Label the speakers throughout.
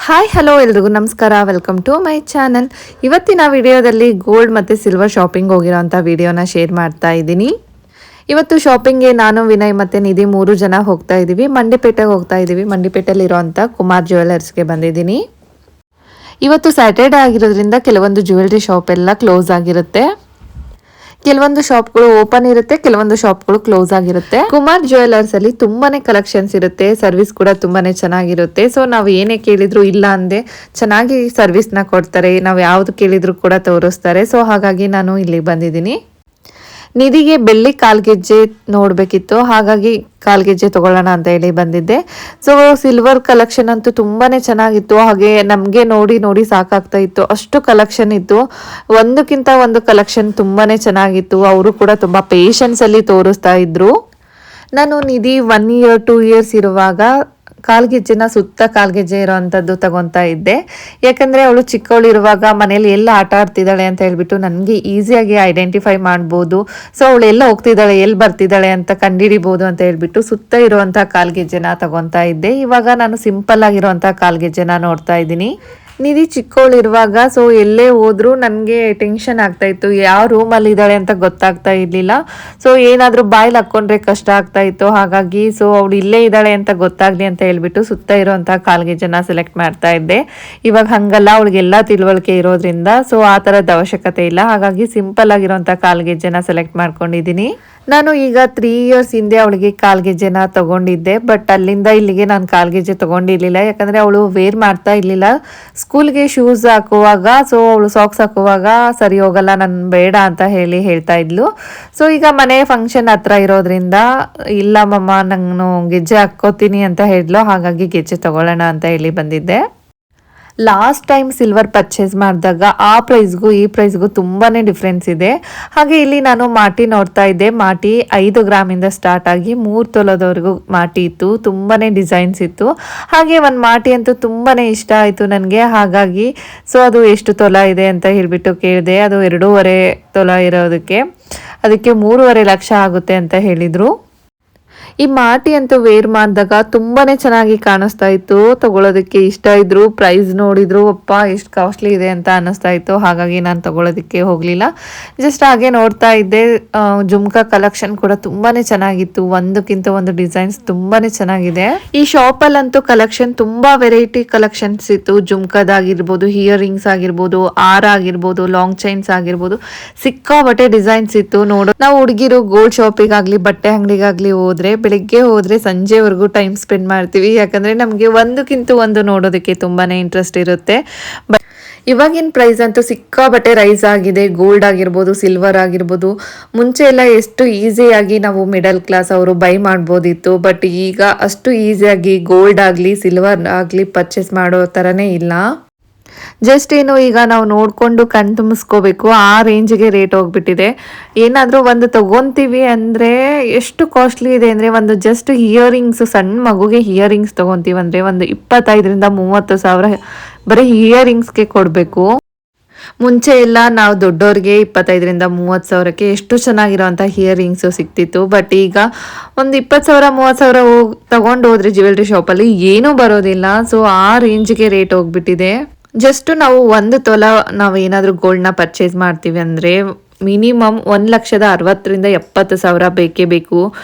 Speaker 1: Hi hello ಎಲ್ರಿಗೂ ನಮಸ್ಕಾರ, welcome to my channel. ಇವತ್ತಿನ ವಿಡಿಯೋದಲ್ಲಿ ಗೋಲ್ಡ್ ಮತ್ತು ಸಿಲ್ವರ್ ಶಾಪಿಂಗ್ ಹೋಗಿರೋಂಥ ವಿಡಿಯೋನ ಶೇರ್ ಮಾಡ್ತಾ ಇದ್ದೀನಿ. ಇವತ್ತು ಶಾಪಿಂಗ್ಗೆ ನಾನು, ವಿನಯ್ ಮತ್ತು ನಿಧಿ 3 ಜನ ಹೋಗ್ತಾ ಇದ್ದೀವಿ. ಮಂಡಿಪೇಟೆಗೆ ಹೋಗ್ತಾ ಇದ್ದೀವಿ. ಮಂಡಿಪೇಟೆಯಲ್ಲಿರೋಂಥ ಕುಮಾರ್ ಜ್ಯುವೆಲರ್ಸ್ಗೆ ಬಂದಿದ್ದೀನಿ. ಇವತ್ತು ಸ್ಯಾಟರ್ಡೇ ಆಗಿರೋದ್ರಿಂದ ಕೆಲವೊಂದು ಜ್ಯುವೆಲ್ರಿ ಶಾಪ್ ಎಲ್ಲ ಕ್ಲೋಸ್ ಆಗಿರುತ್ತೆ. ಕೆಲವೊಂದು ಶಾಪ್ಗಳು ಓಪನ್ ಇರುತ್ತೆ, ಕೆಲವೊಂದು ಶಾಪ್ಗಳು ಕ್ಲೋಸ್ ಆಗಿರುತ್ತೆ. ಕುಮಾರ್ ಜ್ಯುವೆಲರ್ಸ್ ಅಲ್ಲಿ ತುಂಬಾನೇ ಕಲೆಕ್ಷನ್ಸ್ ಇರುತ್ತೆ, ಸರ್ವಿಸ್ ಕೂಡ ತುಂಬಾನೇ ಚೆನ್ನಾಗಿರುತ್ತೆ. ಸೊ ನಾವು ಏನೇ ಕೇಳಿದ್ರು ಇಲ್ಲ ಅಂದೆ ಚೆನ್ನಾಗಿ ಸರ್ವಿಸ್ನ ಕೊಡ್ತಾರೆ. ನಾವು ಯಾವ್ದು ಕೇಳಿದ್ರು ಕೂಡ ತೋರಿಸ್ತಾರೆ. ಸೊ ಹಾಗಾಗಿ ನಾನು ಇಲ್ಲಿ ಬಂದಿದ್ದೀನಿ. ನಿಧಿಗೆ ಬೆಳ್ಳಿ ಕಾಲ್ಗೆಜ್ಜೆ ನೋಡಬೇಕಿತ್ತು, ಹಾಗಾಗಿ ಕಾಲ್ಗೆಜ್ಜೆ ತಗೊಳ್ಳೋಣ ಅಂತ ಹೇಳಿ ಬಂದಿದ್ದೆ. ಸೊ ಸಿಲ್ವರ್ ಕಲೆಕ್ಷನ್ ಅಂತೂ ತುಂಬಾನೇ ಚೆನ್ನಾಗಿತ್ತು. ಹಾಗೆ ನಮಗೆ ನೋಡಿ ನೋಡಿ ಸಾಕಾಗ್ತಾ ಇತ್ತು, ಅಷ್ಟು ಕಲೆಕ್ಷನ್ ಇತ್ತು. ಒಂದಕ್ಕಿಂತ ಒಂದು ಕಲೆಕ್ಷನ್ ತುಂಬಾನೇ ಚೆನ್ನಾಗಿತ್ತು. ಅವರು ಕೂಡ ತುಂಬಾ ಪೇಷನ್ಸ್ ಅಲ್ಲಿ ತೋರಿಸ್ತಾ ಇದ್ರು. ನಾನು ನಿಧಿ 1 ಇಯರ್ 2 ಇಯರ್ಸ್ ಇರುವಾಗ ಕಾಲ್ಗೆಜ್ಜೆನ ಸುತ್ತ ಕಾಲ್ಗೆಜ್ಜೆ ಇರೋವಂಥದ್ದು ತಗೊತಾ ಇದ್ದೆ. ಯಾಕಂದರೆ ಅವಳು ಚಿಕ್ಕವಳಿರುವಾಗ ಮನೇಲಿ ಎಲ್ಲ ಆಟ ಆಡ್ತಿದ್ದಾಳೆ ಅಂತ ಹೇಳ್ಬಿಟ್ಟು ನನಗೆ ಈಸಿಯಾಗಿ ಐಡೆಂಟಿಫೈ ಮಾಡ್ಬೋದು. ಸೊ ಅವಳು ಎಲ್ಲ ಹೋಗ್ತಿದ್ದಾಳೆ, ಎಲ್ಲಿ ಬರ್ತಿದ್ದಾಳೆ ಅಂತ ಕಂಡುಹಿಡಿಬೋದು ಅಂತ ಹೇಳ್ಬಿಟ್ಟು ಸುತ್ತ ಇರುವಂಥ ಕಾಲ್ಗೆಜ್ಜೆನ ತಗೊತಾ ಇದ್ದೆ. ಇವಾಗ ನಾನು ಸಿಂಪಲ್ ಆಗಿರುವಂಥ ಕಾಲ್ಗೆಜ್ಜೆನ ನೋಡ್ತಾ ಇದ್ದೀನಿ. ನಿಧಿ ಚಿಕ್ಕವಳಿರುವಾಗ ಸೊ ಎಲ್ಲೇ ಹೋದ್ರೂ ನನಗೆ ಟೆನ್ಷನ್ ಆಗ್ತಾ ಇತ್ತು, ಯಾವ ರೂಮಲ್ಲಿ ಇದ್ದಾಳೆ ಅಂತ ಗೊತ್ತಾಗ್ತಾ ಇರಲಿಲ್ಲ. ಸೊ ಏನಾದರೂ ಬಾಯ್ಲಿ ಹಾಕ್ಕೊಂಡ್ರೆ ಕಷ್ಟ ಆಗ್ತಾ ಇತ್ತು. ಹಾಗಾಗಿ ಸೊ ಅವಳು ಇಲ್ಲೇ ಇದ್ದಾಳೆ ಅಂತ ಗೊತ್ತಾಗಲಿ ಅಂತ ಹೇಳ್ಬಿಟ್ಟು ಸುತ್ತ ಇರೋವಂಥ ಕಾಲ್ಗೆಜ್ಜೆನ ಸೆಲೆಕ್ಟ್ ಮಾಡ್ತಾ ಇದ್ದೆ. ಇವಾಗ ಹಾಗಲ್ಲ, ಅವಳಿಗೆಲ್ಲ ತಿಳುವಳಿಕೆ ಇರೋದ್ರಿಂದ ಸೊ ಆ ಥರದ ಅವಶ್ಯಕತೆ ಇಲ್ಲ. ಹಾಗಾಗಿ ಸಿಂಪಲ್ ಆಗಿರೋಂಥ ಕಾಲ್ಗೆಜ್ಜೆನ ಸೆಲೆಕ್ಟ್ ಮಾಡ್ಕೊಂಡಿದ್ದೀನಿ. ನಾನು ಈಗ 3 ಇಯರ್ಸ್ ಹಿಂದೆ ಅವಳಿಗೆ ಕಾಲ್ಗೆಜ್ಜೆನ ತಗೊಂಡಿದ್ದೆ. ಬಟ್ ಅಲ್ಲಿಂದ ಇಲ್ಲಿಗೆ ನಾನು ಕಾಲ್ಗೆಜ್ಜೆ ತಗೊಂಡಿರ್ಲಿಲ್ಲ, ಯಾಕಂದರೆ ಅವಳು ವೇರ್ ಮಾಡ್ತಾ ಇರಲಿಲ್ಲ. ಸ್ಕೂಲ್ಗೆ ಶೂಸ್ ಹಾಕುವಾಗ ಸೊ ಅವಳು ಸಾಕ್ಸ್ ಹಾಕುವಾಗ ಸರಿ ಹೋಗಲ್ಲ, ನಾನು ಬೇಡ ಅಂತ ಹೇಳ್ತಾ ಇದ್ಲು. ಸೊ ಈಗ ಮನೆ ಫಂಕ್ಷನ್ ಹತ್ರ ಇರೋದ್ರಿಂದ ಇಲ್ಲ ಮಮ್ಮ ನಾನು ಗೆಜ್ಜೆ ಹಾಕ್ಕೋತೀನಿ ಅಂತ ಹೇಳಿದ್ಲು. ಹಾಗಾಗಿ ಗೆಜ್ಜೆ ತಗೊಳ್ಳೋಣ ಅಂತ ಹೇಳಿ ಬಂದಿದ್ದೆ. ಲಾಸ್ಟ್ ಟೈಮ್ ಸಿಲ್ವರ್ ಪರ್ಚೇಸ್ ಮಾಡಿದಾಗ ಆ ಪ್ರೈಸ್ಗೂ ಈ ಪ್ರೈಸ್ಗೂ ತುಂಬಾ ಡಿಫ್ರೆನ್ಸ್ ಇದೆ. ಹಾಗೆ ಇಲ್ಲಿ ನಾನು ಮಾಟಿ ನೋಡ್ತಾ ಇದ್ದೆ. ಮಾಟಿ 5 ಗ್ರಾಮಿಂದ ಸ್ಟಾರ್ಟ್ ಆಗಿ 3 ತೊಲದವರೆಗೂ ಮಾಟಿ ಇತ್ತು. ತುಂಬಾ ಡಿಸೈನ್ಸ್ ಇತ್ತು. ಹಾಗೆ ಒಂದು ಮಾಟಿ ಅಂತೂ ತುಂಬಾ ಇಷ್ಟ ಆಯಿತು ನನಗೆ. ಹಾಗಾಗಿ ಸೊ ಅದು ಎಷ್ಟು ತೊಲ ಇದೆ ಅಂತ ಹೇಳಿಬಿಟ್ಟು ಕೇಳಿದೆ. ಅದು 2.5 ತೊಲ ಇರೋದಕ್ಕೆ, ಅದಕ್ಕೆ 3.5 ಲಕ್ಷ ಆಗುತ್ತೆ ಅಂತ ಹೇಳಿದರು. ಈ ಮಾಟಿ ಅಂತೂ ವೇರ್ ಮಾಡಿದಾಗ ತುಂಬಾ ಚೆನ್ನಾಗಿ ಕಾಣಿಸ್ತಾ ಇತ್ತು. ತಗೊಳ್ಳೋದಕ್ಕೆ ಇಷ್ಟ ಇದ್ರು. ಪ್ರೈಸ್ ನೋಡಿದ್ರು ಅಪ್ಪ ಎಷ್ಟು ಕಾಸ್ಟ್ಲಿ ಇದೆ ಅಂತ ಅನ್ನಿಸ್ತಾ ಇತ್ತು. ಹಾಗಾಗಿ ನಾನು ತಗೊಳ್ಳೋದಕ್ಕೆ ಹೋಗಲಿಲ್ಲ, ಜಸ್ಟ್ ಹಾಗೆ ನೋಡ್ತಾ ಇದ್ದೆ. ಜುಮ್ಕಾ ಕಲೆಕ್ಷನ್ ಕೂಡ ತುಂಬಾ ಚೆನ್ನಾಗಿತ್ತು. ಒಂದಕ್ಕಿಂತ ಒಂದು ಡಿಸೈನ್ಸ್ ತುಂಬಾ ಚೆನ್ನಾಗಿದೆ. ಈ ಶಾಪಲ್ಲಂತೂ ಕಲೆಕ್ಷನ್ ತುಂಬ ವೆರೈಟಿ ಕಲೆಕ್ಷನ್ಸ್ ಇತ್ತು. ಜುಮ್ಕಾದಾಗಿರ್ಬೋದು, ಇಯರಿಂಗ್ಸ್ ಆಗಿರ್ಬೋದು, ಹಾರ ಆಗಿರ್ಬೋದು, ಲಾಂಗ್ ಚೈನ್ಸ್ ಆಗಿರ್ಬೋದು, ಸಿಕ್ಕಾಬಟ್ಟೆ ಡಿಸೈನ್ಸ್ ಇತ್ತು. ನಾವು ಹುಡುಗಿರು ಗೋಲ್ಡ್ ಶಾಪಿಗಾಗಲಿ ಬಟ್ಟೆ ಅಂಗಡಿಗಾಗಲಿ ಹೋದ್ರೆ ಬೆಳಿಗ್ಗೆ ಹೋದ್ರೆ ಸಂಜೆವರೆಗೂ ಟೈಮ್ ಸ್ಪೆಂಡ್ ಮಾಡ್ತೀವಿ. ಯಾಕಂದ್ರೆ ನಮಗೆ ಒಂದಕ್ಕಿಂತ ಒಂದು ನೋಡೋದಕ್ಕೆ ತುಂಬಾನೇ ಇಂಟ್ರೆಸ್ಟ್ ಇರುತ್ತೆ. ಬಟ್ ಇವಾಗಿನ ಪ್ರೈಸ್ ಅಂತೂ ಸಿಕ್ಕಾಬಟ್ಟೆ ರೈಸ್ ಆಗಿದೆ. ಗೋಲ್ಡ್ ಆಗಿರ್ಬೋದು, ಸಿಲ್ವರ್ ಆಗಿರ್ಬೋದು. ಮುಂಚೆ ಎಲ್ಲ ಎಷ್ಟು ಈಸಿಯಾಗಿ ನಾವು ಮಿಡಲ್ ಕ್ಲಾಸ್ ಅವರು ಬೈ ಮಾಡ್ಬೋದಿತ್ತು. ಬಟ್ ಈಗ ಅಷ್ಟು ಈಸಿಯಾಗಿ ಗೋಲ್ಡ್ ಆಗಲಿ ಸಿಲ್ವರ್ ಆಗಲಿ ಪರ್ಚೇಸ್ ಮಾಡೋ ಥರನೇ ಇಲ್ಲ. ಜಸ್ಟ್ ಏನು ಈಗ ನಾವು ನೋಡಿಕೊಂಡು ಕಣ್ ತುಂಬಿಸ್ಕೋಬೇಕು, ಆ ರೇಂಜ್ಗೆ ರೇಟ್ ಹೋಗ್ಬಿಟ್ಟಿದೆ. ಏನಾದರೂ ಒಂದು ತಗೊತೀವಿ ಅಂದರೆ ಎಷ್ಟು ಕಾಸ್ಟ್ಲಿ ಇದೆ ಅಂದರೆ, ಒಂದು ಜಸ್ಟ್ ಇಯರಿಂಗ್ಸ್, ಸಣ್ಣ ಮಗುಗೆ ಇಯರಿಂಗ್ಸ್ ತೊಗೊತೀವಿ ಅಂದರೆ ಒಂದು 25,000 to 30,000 ಬರೀ ಇಯರಿಂಗ್ಸ್ಗೆ ಕೊಡಬೇಕು. ಮುಂಚೆ ಎಲ್ಲ ನಾವು ದೊಡ್ಡವ್ರಿಗೆ 25,000 to 30,000ಕ್ಕೆ ಎಷ್ಟು ಚೆನ್ನಾಗಿರೋಂಥ ಇಯರಿಂಗ್ಸು ಸಿಕ್ತಿತ್ತು. ಬಟ್ ಈಗ ಒಂದು 20,000 30,000 ತಗೊಂಡು ಹೋದ್ರೆ ಜ್ಯುವೆಲ್ರಿ ಶಾಪಲ್ಲಿ ಏನೂ ಬರೋದಿಲ್ಲ. ಸೊ ಆ ರೇಂಜ್ಗೆ ರೇಟ್ ಹೋಗ್ಬಿಟ್ಟಿದೆ. ಜಸ್ಟ್ ನಾವು 1 ತೊಲ ನಾವು ಏನಾದರೂ ಗೋಲ್ಡ್ನ ಪರ್ಚೇಸ್ ಮಾಡ್ತೀವಿ ಅಂದರೆ ಮಿನಿಮಮ್ 1,60,000 to 70,000 ಬೇಕೇ ಬೇಕು.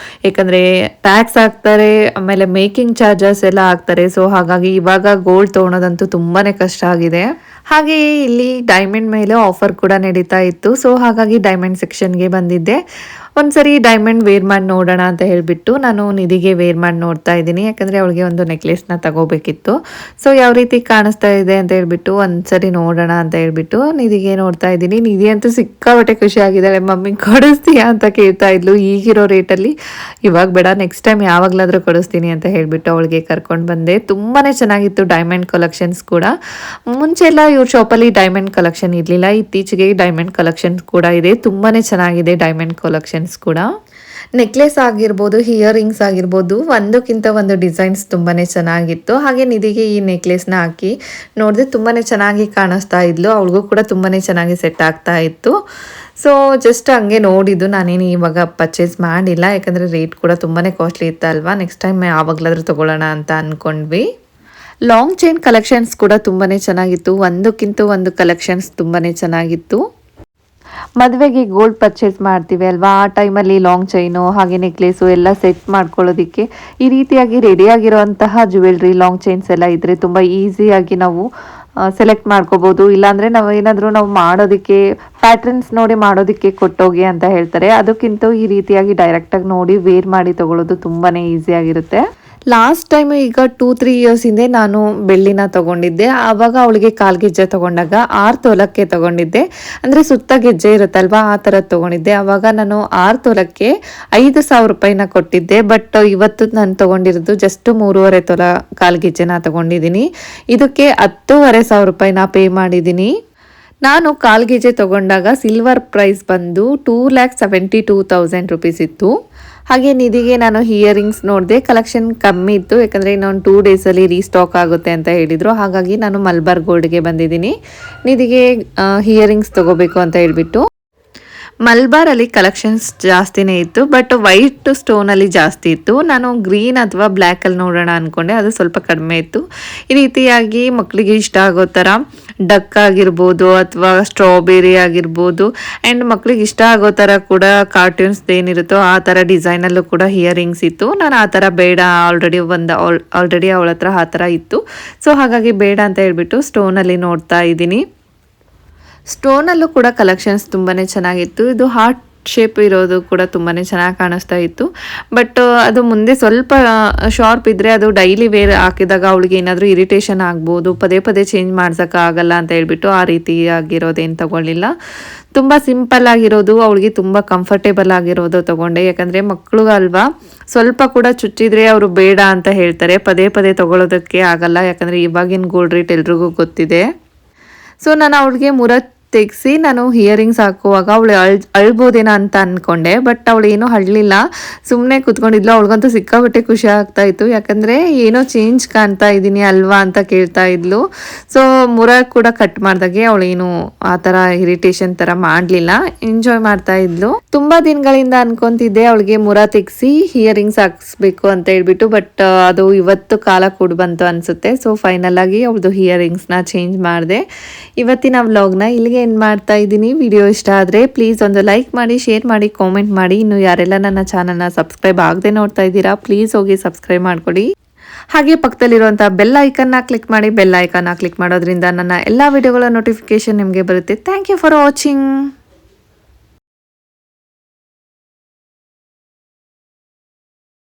Speaker 1: ಯಾಕಂದರೆ ಟ್ಯಾಕ್ಸ್ ಹಾಕ್ತಾರೆ, ಆಮೇಲೆ ಮೇಕಿಂಗ್ ಚಾರ್ಜಸ್ ಎಲ್ಲ ಹಾಕ್ತಾರೆ. ಸೊ ಹಾಗಾಗಿ ಇವಾಗ ಗೋಲ್ಡ್ ತೊಗೊಳೋದಂತೂ ತುಂಬಾ ಕಷ್ಟ ಆಗಿದೆ. ಹಾಗೆಯೇ ಇಲ್ಲಿ ಡೈಮಂಡ್ ಮೇಲೆ ಆಫರ್ ಕೂಡ ನಡೀತಾ ಇತ್ತು. ಸೊ ಹಾಗಾಗಿ ಡೈಮಂಡ್ ಸೆಕ್ಷನ್ಗೆ ಬಂದಿದ್ದೆ. ಒಂದ್ಸರಿ ಡೈಮಂಡ್ ವೇರ್ ಮಾಡಿ ನೋಡೋಣ ಅಂತ ಹೇಳಿಬಿಟ್ಟು ನಾನು ನಿಧಿಗೆ ವೇರ್ ಮಾಡಿ ನೋಡ್ತಾ ಇದ್ದೀನಿ. ಯಾಕಂದರೆ ಅವಳಿಗೆ ಒಂದು ನೆಕ್ಲೆಸ್ನ ತಗೋಬೇಕಿತ್ತು. ಸೊ ಯಾವ ರೀತಿ ಕಾಣಿಸ್ತಾ ಇದೆ ಅಂತ ಹೇಳ್ಬಿಟ್ಟು ಒಂದ್ಸರಿ ನೋಡೋಣ ಅಂತ ಹೇಳ್ಬಿಟ್ಟು ನಿಧಿಗೆ ನೋಡ್ತಾ ಇದ್ದೀನಿ. ನಿಧಿ ಅಂತೂ ಸಿಕ್ಕಾಬಟ್ಟೆ ಖುಷಿ ಆಗಿದ್ದಾಳೆ. ಮಮ್ಮಿ ಕೊಡಿಸ್ತೀಯಾ ಅಂತ ಕೇಳ್ತಾ ಇದ್ಲು. ಈಗಿರೋ ರೇಟಲ್ಲಿ ಇವಾಗ ಬೇಡ, ನೆಕ್ಸ್ಟ್ ಟೈಮ್ ಯಾವಾಗಲಾದರೂ ಕೊಡಿಸ್ತೀನಿ ಅಂತ ಹೇಳಿಬಿಟ್ಟು ಅವಳಿಗೆ ಕರ್ಕೊಂಡು ಬಂದೆ. ತುಂಬಾ ಚೆನ್ನಾಗಿತ್ತು ಡೈಮಂಡ್ ಕಲೆಕ್ಷನ್ಸ್ ಕೂಡ. ಮುಂಚೆ ಎಲ್ಲ ಇವ್ರ ಶಾಪಲ್ಲಿ ಡೈಮಂಡ್ ಕಲೆಕ್ಷನ್ ಇರಲಿಲ್ಲ, ಇತ್ತೀಚೆಗೆ ಡೈಮಂಡ್ ಕಲೆಕ್ಷನ್ಸ್ ಕೂಡ ಇದೆ. ತುಂಬಾ ಚೆನ್ನಾಗಿದೆ ಡೈಮಂಡ್ ಕಲೆಕ್ಷನ್ಸ್ ಕೂಡ. ನೆಕ್ಲೆಸ್ ಆಗಿರ್ಬೋದು, ಇಯರಿಂಗ್ಸ್ ಆಗಿರ್ಬೋದು, ಒಂದಕ್ಕಿಂತ ಒಂದು ಡಿಸೈನ್ಸ್ ತುಂಬಾ ಚೆನ್ನಾಗಿತ್ತು. ಹಾಗೆ ನಿಧಿಗೆ ಈ ನೆಕ್ಲೆಸ್ನ ಹಾಕಿ ನೋಡಿದ್ರೆ ತುಂಬಾ ಚೆನ್ನಾಗಿ ಕಾಣಿಸ್ತಾ ಇದ್ಲು. ಅವಳಿಗೂ ಕೂಡ ತುಂಬಾ ಚೆನ್ನಾಗಿ ಸೆಟ್ ಆಗ್ತಾ ಇತ್ತು. ಸೊ ಜಸ್ಟ್ ಹಂಗೆ ನೋಡಿದ್ದು, ನಾನೇನು ಇವಾಗ ಪರ್ಚೇಸ್ ಮಾಡಿಲ್ಲ. ಯಾಕಂದರೆ ರೇಟ್ ಕೂಡ ತುಂಬಾ ಕಾಸ್ಟ್ಲಿ ಇತ್ತಲ್ವಾ. ನೆಕ್ಸ್ಟ್ ಟೈಮ್ ಯಾವಾಗಲಾದರೂ ತೊಗೊಳ್ಳೋಣ ಅಂತ ಅಂದ್ಕೊಂಡ್ವಿ. ಲಾಂಗ್ ಚೈನ್ ಕಲೆಕ್ಷನ್ಸ್ ಕೂಡ ತುಂಬಾ ಚೆನ್ನಾಗಿತ್ತು, ಒಂದಕ್ಕಿಂತ ಒಂದು ಕಲೆಕ್ಷನ್ಸ್ ತುಂಬಾ ಚೆನ್ನಾಗಿತ್ತು. ಮದುವೆಗೆ ಗೋಲ್ಡ್ ಪರ್ಚೇಸ್ ಮಾಡ್ತೀವಿ ಅಲ್ವಾ, ಆ ಟೈಮಲ್ಲಿ ಲಾಂಗ್ ಚೈನು ಹಾಗೆ ನೆಕ್ಲೇಸು ಎಲ್ಲ ಸೆಟ್ ಮಾಡ್ಕೊಳ್ಳೋದಕ್ಕೆ ಈ ರೀತಿಯಾಗಿ ರೆಡಿಯಾಗಿರುವಂತಹ ಜ್ಯುವೆಲ್ರಿ ಲಾಂಗ್ ಚೈನ್ಸ್ ಎಲ್ಲ ಇದ್ದರೆ ತುಂಬ ಈಸಿಯಾಗಿ ನಾವು ಸೆಲೆಕ್ಟ್ ಮಾಡ್ಕೋಬೋದು. ಇಲ್ಲಾಂದರೆ ನಾವು ಮಾಡೋದಕ್ಕೆ ಪ್ಯಾಟ್ರನ್ಸ್ ನೋಡಿ ಮಾಡೋದಕ್ಕೆ ಕೊಟ್ಟೋಗಿ ಅಂತ ಹೇಳ್ತಾರೆ. ಅದಕ್ಕಿಂತ ಈ ರೀತಿಯಾಗಿ ಡೈರೆಕ್ಟಾಗಿ ನೋಡಿ ವೇರ್ ಮಾಡಿ ತೊಗೊಳ್ಳೋದು ತುಂಬಾ ಈಸಿಯಾಗಿರುತ್ತೆ. ಲಾಸ್ಟ್ ಟೈಮ್ ಈಗ 2-3 ಇಯರ್ಸ್ ಹಿಂದೆ ನಾನು ಬೆಳ್ಳಿನ ತೊಗೊಂಡಿದ್ದೆ. ಆವಾಗ ಅವಳಿಗೆ ಕಾಲ್ಗೆಜ್ಜೆ ತೊಗೊಂಡಾಗ 6 ತೊಲಕ್ಕೆ ತೊಗೊಂಡಿದ್ದೆ. ಅಂದರೆ ಸುತ್ತ ಗೆಜ್ಜೆ ಇರುತ್ತಲ್ವಾ, ಆ ಥರದ್ದು ತೊಗೊಂಡಿದ್ದೆ. ಆವಾಗ ನಾನು 6 ತೊಲಕ್ಕೆ 5,000 ರೂಪಾಯಿನ ಕೊಟ್ಟಿದ್ದೆ. ಬಟ್ ಇವತ್ತು ನಾನು ತೊಗೊಂಡಿರೋದು ಜಸ್ಟ್ 3.5 ತೊಲ ಕಾಲ್ಗೆಜ್ಜೆನ ತೊಗೊಂಡಿದ್ದೀನಿ. ಇದಕ್ಕೆ 10,500 ರೂಪಾಯಿನ ಪೇ ಮಾಡಿದ್ದೀನಿ. ನಾನು ಕಾಲ್ಗೆಜ್ಜೆ ತೊಗೊಂಡಾಗ ಸಿಲ್ವರ್ ಪ್ರೈಸ್ ಬಂದು 2,72,000 ರೂಪೀಸ್ ಇತ್ತು. ಹಾಗೆ ನಿಧಿಗೆ ನಾನು ಇಯರಿಂಗ್ಸ್ ನೋಡಿದೆ, ಕಲೆಕ್ಷನ್ ಕಮ್ಮಿ ಇತ್ತು, ಯಾಕಂದರೆ ಇನ್ನೊಂದು 2 ಡೇಸಲ್ಲಿ ರೀಸ್ಟಾಕ್ ಆಗುತ್ತೆ ಅಂತ ಹೇಳಿದರು. ಹಾಗಾಗಿ ನಾನು ಮಲ್ಬಾರ್ ಗೋಲ್ಡ್ಗೆ ಬಂದಿದ್ದೀನಿ. ನಿಧಿಗೆ ಇಯರಿಂಗ್ಸ್ ತೊಗೋಬೇಕು ಅಂತ ಹೇಳಿಬಿಟ್ಟು. ಮಲ್ಬಾರಲ್ಲಿ ಕಲೆಕ್ಷನ್ಸ್ ಜಾಸ್ತಿನೇ ಇತ್ತು, ಬಟ್ ವೈಟ್ ಸ್ಟೋನಲ್ಲಿ ಜಾಸ್ತಿ ಇತ್ತು. ನಾನು ಗ್ರೀನ್ ಅಥವಾ ಬ್ಲ್ಯಾಕಲ್ಲಿ ನೋಡೋಣ ಅಂದ್ಕೊಂಡೆ, ಅದು ಸ್ವಲ್ಪ ಕಡಿಮೆ ಇತ್ತು. ಈ ರೀತಿಯಾಗಿ ಮಕ್ಕಳಿಗೆ ಇಷ್ಟ ಆಗೋ ಥರ ಡಕ್ ಆಗಿರ್ಬೋದು ಅಥವಾ ಸ್ಟ್ರಾಬೆರಿ ಆಗಿರ್ಬೋದು, ಆ್ಯಂಡ್ ಮಕ್ಕಳಿಗೆ ಇಷ್ಟ ಆಗೋ ಥರ ಕೂಡ ಕಾರ್ಟೂನ್ಸ್ ಏನಿರುತ್ತೋ ಆ ಥರ ಡಿಸೈನಲ್ಲೂ ಕೂಡ ಇಯರಿಂಗ್ಸ್ ಇತ್ತು. ನಾನು ಆ ಥರ ಬೇಡ, ಆಲ್ರೆಡಿ ಅವಳ ಹತ್ರ ಆ ಥರ ಇತ್ತು. ಸೊ ಹಾಗಾಗಿ ಬೇಡ ಅಂತ ಹೇಳ್ಬಿಟ್ಟು ಸ್ಟೋನಲ್ಲಿ ನೋಡ್ತಾ ಇದ್ದೀನಿ. ಸ್ಟೋನಲ್ಲೂ ಕೂಡ ಕಲೆಕ್ಷನ್ಸ್ ತುಂಬಾ ಚೆನ್ನಾಗಿತ್ತು. ಇದು ಹಾರ್ಟ್ ಶೇಪ್ ಇರೋದು ಕೂಡ ತುಂಬಾ ಚೆನ್ನಾಗಿ ಕಾಣಿಸ್ತಾ ಇತ್ತು. ಬಟ್ ಅದು ಮುಂದೆ ಸ್ವಲ್ಪ ಶಾರ್ಪ್ ಇದ್ದರೆ ಅದು ಡೈಲಿ ವೇರ್ ಹಾಕಿದಾಗ ಅವಳಿಗೆ ಏನಾದರೂ ಇರಿಟೇಷನ್ ಆಗ್ಬೋದು, ಪದೇ ಪದೇ ಚೇಂಜ್ ಮಾಡ್ಸೋಕ್ಕಾಗಲ್ಲ ಅಂತ ಹೇಳ್ಬಿಟ್ಟು ಆ ರೀತಿಯಾಗಿರೋದೇನು ತೊಗೊಳ್ಳಿಲ್ಲ. ತುಂಬ ಸಿಂಪಲ್ ಆಗಿರೋದು, ಅವಳಿಗೆ ತುಂಬ ಕಂಫರ್ಟೇಬಲ್ ಆಗಿರೋದು ತೊಗೊಂಡೆ. ಯಾಕಂದರೆ ಮಕ್ಕಳು ಅಲ್ವಾ, ಸ್ವಲ್ಪ ಕೂಡ ಚುಚ್ಚಿದ್ರೆ ಅವರು ಬೇಡ ಅಂತ ಹೇಳ್ತಾರೆ, ಪದೇ ಪದೇ ತೊಗೊಳೋದಕ್ಕೆ ಆಗಲ್ಲ. ಯಾಕಂದರೆ ಇವಾಗಿನ ಗೋಲ್ಡ್ ರೇಟ್ ಎಲ್ರಿಗೂ ಗೊತ್ತಿದೆ. ಸೊ ನಾನು ಅವಳಿಗೆ ತೆಗೆಸಿ ನಾನು ಇಯರಿಂಗ್ಸ್ ಹಾಕುವಾಗ ಅವಳು ಅಳ್ಬೋದೇನೋ ಅಂತ ಅಂದ್ಕೊಂಡೆ. ಬಟ್ ಅವಳು ಏನೂ ಅಳಲಿಲ್ಲ, ಸುಮ್ಮನೆ ಕೂತ್ಕೊಂಡಿದ್ಲು. ಅವಳಿಗಂತೂ ಸಿಕ್ಕಾಪಟ್ಟೆ ಖುಷಿ ಆಗ್ತಾ ಇತ್ತು, ಯಾಕಂದರೆ ಏನೋ ಚೇಂಜ್ ಕಾಣ್ತಾ ಇದ್ದೀನಿ ಅಲ್ವಾ ಅಂತ ಕೇಳ್ತಾ ಇದ್ಲು. ಸೊ ಮುರ ಕೂಡ ಕಟ್ ಮಾಡಿದಾಗೆ ಅವಳೇನು ಆ ಥರ ಇರಿಟೇಷನ್ ಥರ ಮಾಡಲಿಲ್ಲ, ಎಂಜಾಯ್ ಮಾಡ್ತಾ ಇದ್ಲು. ತುಂಬ ದಿನಗಳಿಂದ ಅನ್ಕೊತಿದ್ದೆ ಅವಳಿಗೆ ಮುರ ತೆಗೆಸಿ ಇಯರಿಂಗ್ಸ್ ಹಾಕಿಸ್ಬೇಕು ಅಂತ ಹೇಳ್ಬಿಟ್ಟು. ಬಟ್ ಅದು ಇವತ್ತು ಕಾಲ ಕೂಡ ಬಂತು ಅನಿಸುತ್ತೆ. ಸೊ ಫೈನಲ್ ಆಗಿ ಅವಳದು ಇಯರಿಂಗ್ಸ್ನ ಚೇಂಜ್ ಮಾಡಿದೆ. ಇವತ್ತಿನ ವ್ಲಾಗ್ನ ಇಲ್ಲಿಗೆ ಎಂಡ್ ಮಾಡ್ತಾ ಇದ್ದೀನಿ. ವಿಡಿಯೋ ಇಷ್ಟ ಆದರೆ ಪ್ಲೀಸ್ ಒಂದು ಲೈಕ್ ಮಾಡಿ, ಶೇರ್ ಮಾಡಿ, ಕಾಮೆಂಟ್ ಮಾಡಿ. ಇನ್ನು ಯಾರೆಲ್ಲ ನನ್ನ ಚಾನಲ್ನ ಸಬ್ಸ್ಕ್ರೈಬ್ ಆಗದೆ ನೋಡ್ತಾ ಇದ್ದೀರಾ, ಪ್ಲೀಸ್ ಹೋಗಿ ಸಬ್ಸ್ಕ್ರೈಬ್ ಮಾಡ್ಕೊಡಿ. ಹಾಗೆ ಪಕ್ಕದಲ್ಲಿರುವಂಥ ಬೆಲ್ ಐಕನ್ನ ಕ್ಲಿಕ್ ಮಾಡಿ. ಬೆಲ್ ಐಕನ್ನ ಕ್ಲಿಕ್ ಮಾಡೋದ್ರಿಂದ ನನ್ನ ಎಲ್ಲ ವಿಡಿಯೋಗಳ ನೋಟಿಫಿಕೇಶನ್ ನಿಮಗೆ ಬರುತ್ತೆ. Thank you for watching.